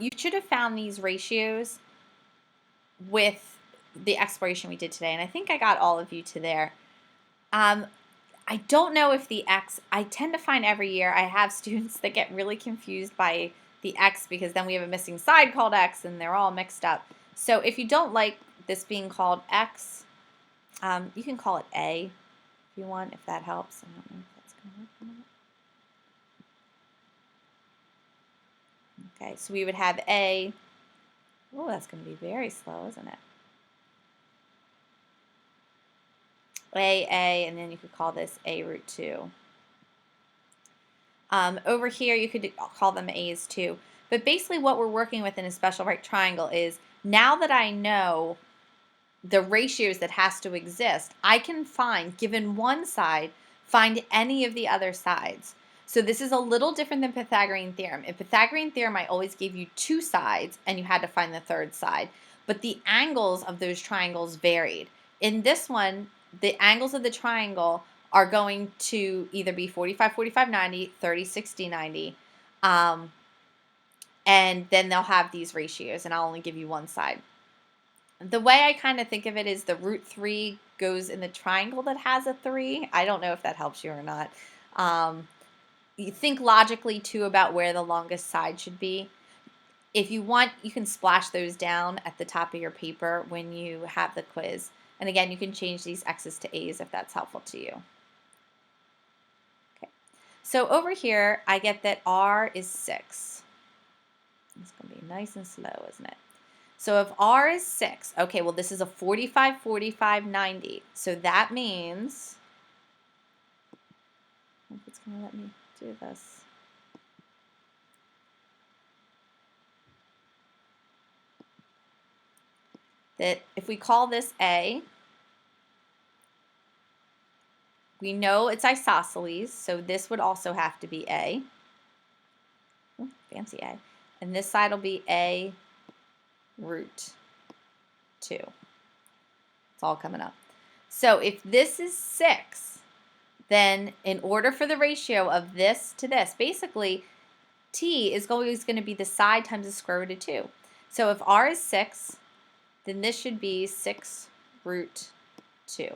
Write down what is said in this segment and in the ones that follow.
You should have found these ratios with the exploration we did today, and I think I got all of you to there. I don't know if the x, I tend to find every year I have students that get really confused by the x because then we have a missing side called x and they're all mixed up. So if you don't like this being called x, you can call it a if you want, if that helps. I don't know if that's going to work or not. Okay, so we would have a, oh, that's going to be very slow, isn't it? A, and then you could call this a root 2. Over here, you could call them a's too. But basically what we're working with in a special right triangle is, now that I know the ratios that has to exist, I can find, given one side, find any of the other sides. So this is a little different than Pythagorean theorem. In Pythagorean theorem, I always gave you two sides and you had to find the third side. But the angles of those triangles varied. In this one, the angles of the triangle are going to either be 45, 45, 90, 30, 60, 90. And then they'll have these ratios, and I'll only give you one side. The way I kind of think of it is the root 3 goes in the triangle that has a 3. I don't know if that helps you or not. You think logically, too, about where the longest side should be. If you want, you can splash those down at the top of your paper when you have the quiz. And again, you can change these x's to a's if that's helpful to you. Okay. So over here, I get that r is 6. It's going to be nice and slow, isn't it? So if r is 6, okay, well, this is a 45, 45, 90. So that means, I hope it's going to let me do this. That if we call this A, we know it's isosceles, so this would also have to be A. Ooh, fancy A. And this side will be A root 2. It's all coming up. So if this is 6, then in order for the ratio of this to this, basically t is always going to be the side times the square root of 2. So if r is 6, then this should be 6 root 2.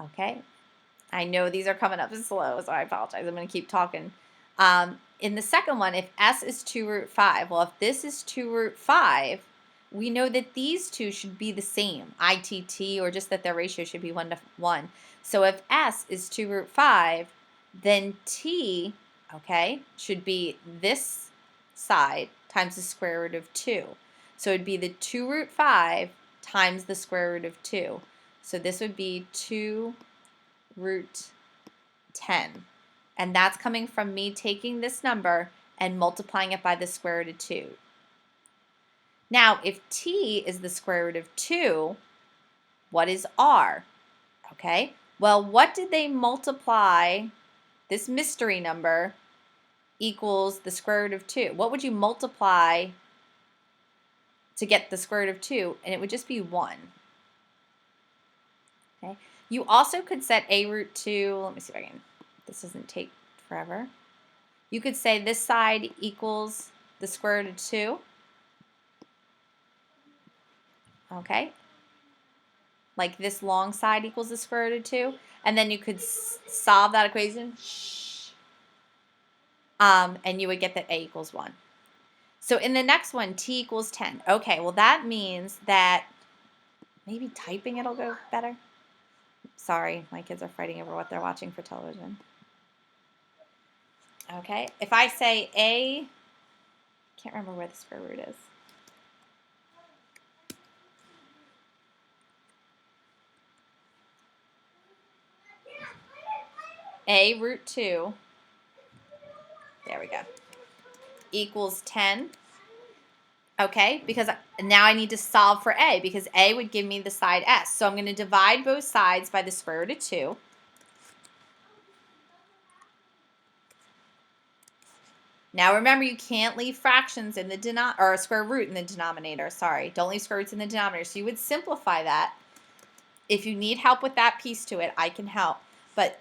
Okay, I know these are coming up slow, so I apologize. I'm going to keep talking. In the second one, if s is 2 root 5, well, if this is 2 root 5, we know that these two should be the same, ITT, or just that their ratio should be 1 to 1. So if s is 2 root 5, then t, okay, should be this side times the square root of 2. So it would be the 2 root 5 times the square root of 2. So this would be 2 root 10. And that's coming from me taking this number and multiplying it by the square root of 2. Now, if t is the square root of 2, what is r? Okay, well, what did they multiply this mystery number equals the square root of 2? What would you multiply to get the square root of 2? And it would just be 1. Okay. You also could set a root 2, let me see if I can, this doesn't take forever. You could say this side equals the square root of 2. Okay. Like this long side equals the square root of 2. And then you could solve that equation. And you would get that a equals 1. So in the next one, t equals 10. Okay, well that means that maybe typing it'll go better. Sorry, my kids are fighting over what they're watching for television. Okay, if I say a, can't remember where the square root is. A root 2, there we go, equals 10. Okay, because now I need to solve for a, because a would give me the side s. So I'm going to divide both sides by the square root of 2. Now remember, you can't leave fractions in the or a square root in the denominator. Sorry, don't leave square roots in the denominator. So you would simplify that. If you need help with that piece to it, I can help. But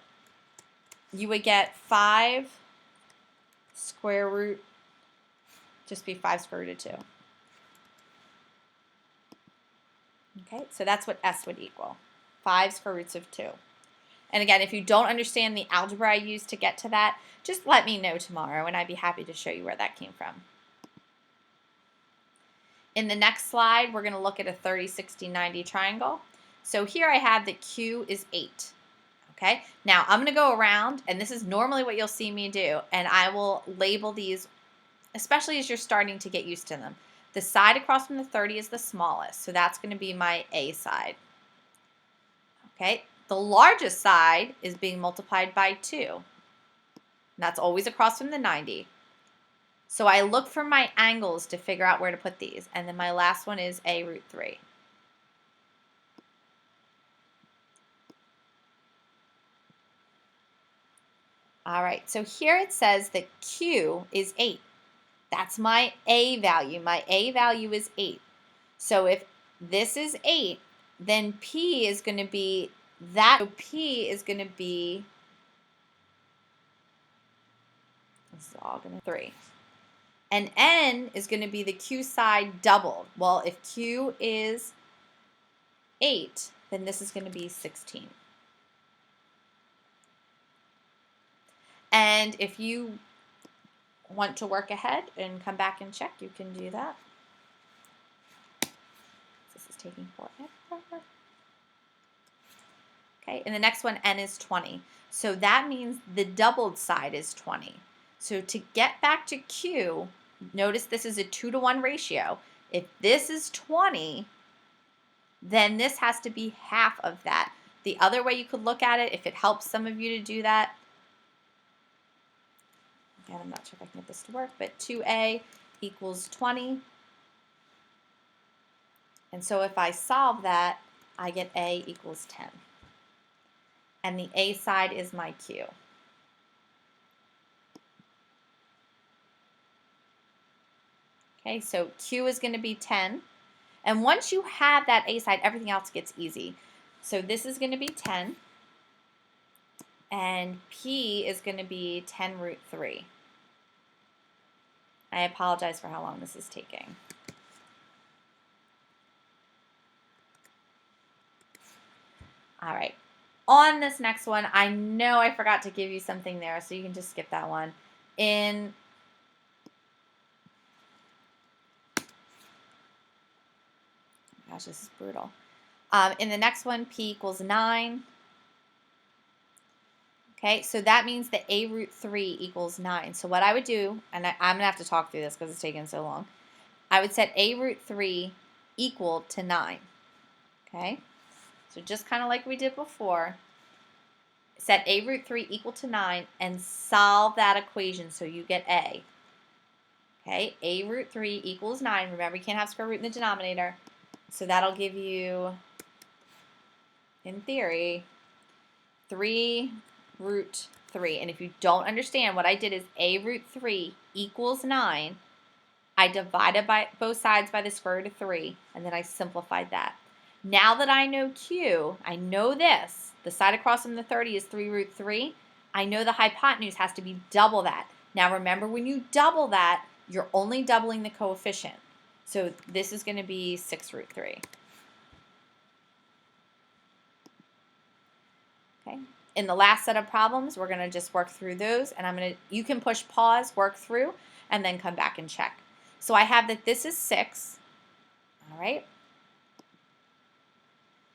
you would get 5 square root just be 5 square root of 2. Okay, so that's what S would equal, 5 square roots of 2. And again, if you don't understand the algebra I used to get to that, just let me know tomorrow and I'd be happy to show you where that came from. In the next slide, we're going to look at a 30, 60, 90 triangle. So here I have that Q is 8. Okay, now I'm going to go around, and this is normally what you'll see me do, and I will label these, especially as you're starting to get used to them. The side across from the 30 is the smallest, so that's going to be my A side. Okay, the largest side is being multiplied by 2. And that's always across from the 90. So I look for my angles to figure out where to put these, and then my last one is A root 3. All right, so here it says that Q is 8. That's my A value. My A value is 8. So if this is 8, then P is going to be that. So P is going to be, this is all going to 3. And N is going to be the Q side doubled. Well, if Q is 8, then this is going to be 16. And if you want to work ahead and come back and check, you can do that. This is taking forever. Okay, and the next one, N is 20. So that means the doubled side is 20. So to get back to Q, notice this is a 2-to-1 ratio. If this is 20, then this has to be half of that. The other way you could look at it, if it helps some of you to do that, again, I'm not sure if I can get this to work, but 2A equals 20. And so if I solve that, I get A equals 10. And the A side is my Q. Okay, so Q is going to be 10. And once you have that A side, everything else gets easy. So this is going to be 10. And P is going to be 10 root 3. I apologize for how long this is taking. All right. On this next one, I know I forgot to give you something there, so you can just skip that one. Gosh, this is brutal. In the next one, P equals 9. Okay, so that means that A root 3 equals 9. So what I would do, and I'm going to have to talk through this because it's taken so long, I would set A root 3 equal to 9. Okay, so just kind of like we did before, set A root 3 equal to 9 and solve that equation so you get A. Okay, A root 3 equals 9. Remember, you can't have square root in the denominator. So that'll give you, in theory, 3 root 3. And if you don't understand, what I did is A root 3 equals 9. I divided by both sides by the square root of 3, and then I simplified that. Now that I know Q, I know this. The side across from the 30 is 3 root 3. I know the hypotenuse has to be double that. Now remember, when you double that, you're only doubling the coefficient. So this is going to be 6 root 3. Okay. In the last set of problems, we're going to just work through those, and you can push pause, work through, and then come back and check. So I have that this is 6. All right.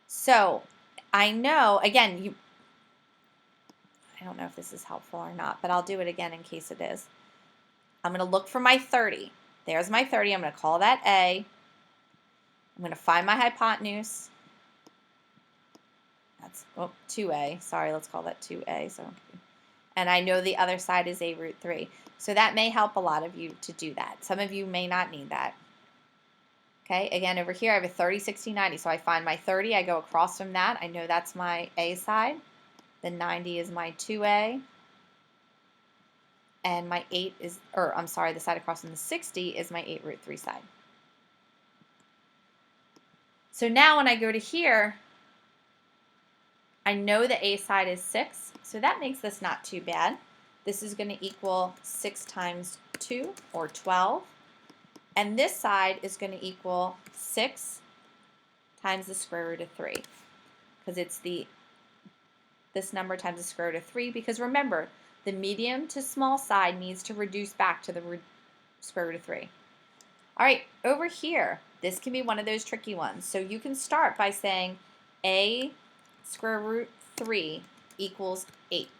So I know, again, I don't know if this is helpful or not, but I'll do it again in case it is. I'm going to look for my 30. There's my 30. I'm going to call that A. I'm going to find my hypotenuse. That's 2A. Sorry, let's call that 2A. And I know the other side is A root 3. So that may help a lot of you to do that. Some of you may not need that. Okay, again, over here I have a 30, 60, 90. So I find my 30. I go across from that. I know that's my A side. The 90 is my 2A. And my 8 is, or I'm sorry, the side across from the 60 is my 8 root 3 side. So now when I go to here, I know the A side is 6, so that makes this not too bad. This is going to equal 6 times 2, or 12. And this side is going to equal 6 times the square root of 3, because it's this number times the square root of 3, because remember, the medium to small side needs to reduce back to the square root of 3. All right, over here, this can be one of those tricky ones. So you can start by saying a square root 3 equals 8,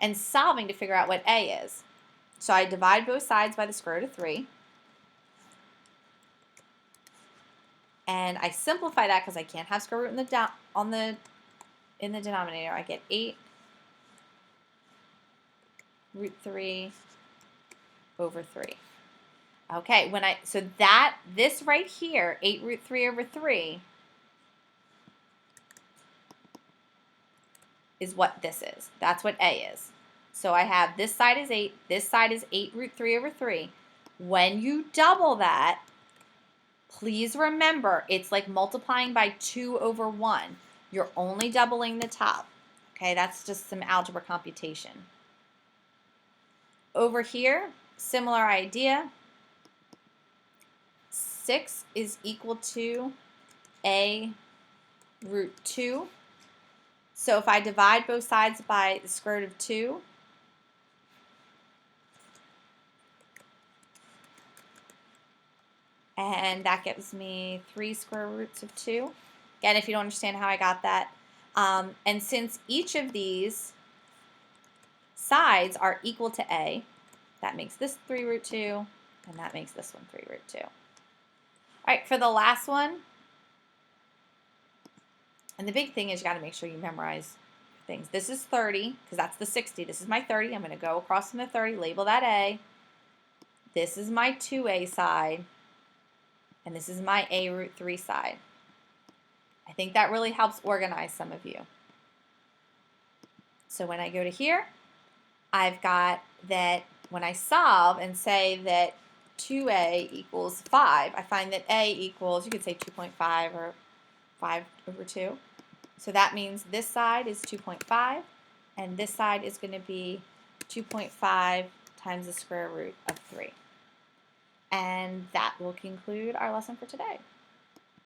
and solving to figure out what a is. So I divide both sides by the square root of 3, and I simplify that because I can't have square root in the denominator. I get 8 root 3 over 3. Okay, so this right here, 8 root 3 over 3, is what this is. That's what a is. So I have this side is 8, this side is 8 root 3 over 3. When you double that, please remember it's like multiplying by 2 over 1. You're only doubling the top. Okay, that's just some algebra computation. Over here, similar idea. 6 is equal to a root 2. So if I divide both sides by the square root of 2, and that gives me 3 square roots of 2. Again, if you don't understand how I got that. And since each of these sides are equal to a, that makes this 3 root 2, and that makes this one 3 root 2. All right, for the last one, and the big thing is you got to make sure you memorize things. This is 30, because that's the 60. This is my 30. I'm going to go across from the 30, label that a. This is my 2a side, and this is my a root 3 side. I think that really helps organize some of you. So when I go to here, I've got that when I solve and say that 2a equals 5, I find that a equals, you could say 2.5 or 5 over 2. So that means this side is 2.5, and this side is going to be 2.5 times the square root of 3. And that will conclude our lesson for today.